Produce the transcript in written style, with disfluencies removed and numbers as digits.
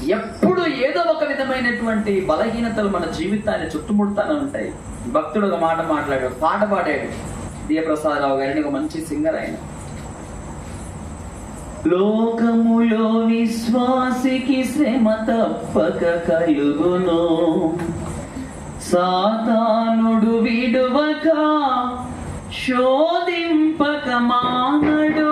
ఎప్పుడు ఏదో ఒక విధమైనటువంటి బలహీనతలు మన జీవితాన్ని చుట్టుముడుతానే ఉంటాయి. భక్తుడు ఒక మాట మాట్లాడాడు, పాట పాడాడు. దివ్యప్రసాదరావు గారిని, ఒక మంచి సింగర్ ఆయన. లోకములో విశ్వాసికి శ్రమ తప్పక కలుగును, సాతానుడు విడువక శోధింపక మానడు,